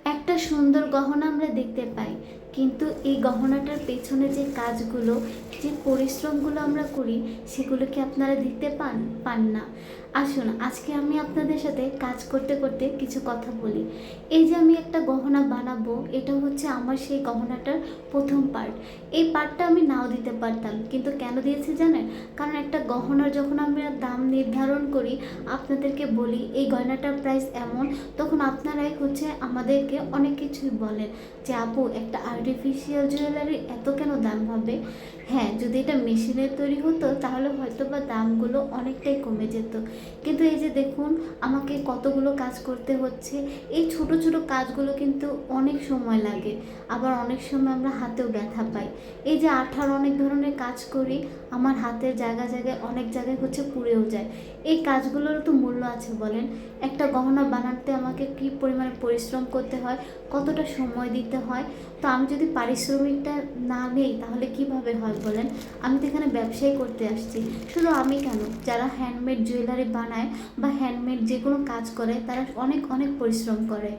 একটা সুন্দর গহনা আমরা দেখতে পাই, কিন্তু এই গহনাটার পেছনে যে কাজগুলো, যে পরিশ্রমগুলো আমরা করি, সেগুলো কি আপনারা দেখতে পান? পান না। আসুন আজকে আমি আপনাদের সাথে কাজ করতে করতে কিছু কথা বলি। এই যে আমি একটা গহনা বানাবো, এটা হচ্ছে আমার সেই গহনাটার প্রথম পার্ট। এই পার্টটা আমি নাও দিতে পারতাম, কিন্তু কেন দিয়েছি জানেন? কারণ একটা গহনার যখন আমরা দাম নির্ধারণ করি, আপনাদেরকে বলি এই গয়নাটার প্রাইস এমন, তখন আপনারাই হচ্ছে আমাদেরকে অনেক কিছুই বলেন যে আপু একটা আর্টিফিশিয়াল জুয়েলারি এত কেন দাম হবে। হ্যাঁ, যদি এটা মেশিনের তৈরি হতো তাহলে হয়তো বা দামগুলো অনেকটাই কমে যেত, কিন্তু এই যে দেখুন আমাকে কতগুলো কাজ করতে হচ্ছে। এই ছোট ছোট কাজগুলো কিন্তু অনেক সময় লাগে, আবার অনেক সময় আমরা হাতেও ব্যথা পাই। এই যে আঠার অনেক ধরনের কাজ করি, আমার হাতের জায়গায় জায়গায় অনেক জায়গায় হচ্ছে পুড়েও যায়। এই কাজগুলোরও তো মূল্য আছে বলেন। একটা গহনা বানাতে আমাকে কী পরিমাণে পরিশ্রম করতে হয়, কতটা সময় দিতে হয়। তো আমি যদি পারিশ্রমিকটা না নেই তাহলে কিভাবে হয় বলেন? আমি তো এখানে ব্যবসাই করতে আসছি। শুধু আমি কেন, যারা হ্যান্ডমেড জুয়েলারি বানায় বা হ্যান্ডমেড যে কোনো কাজ করে তারা অনেক অনেক পরিশ্রম করে।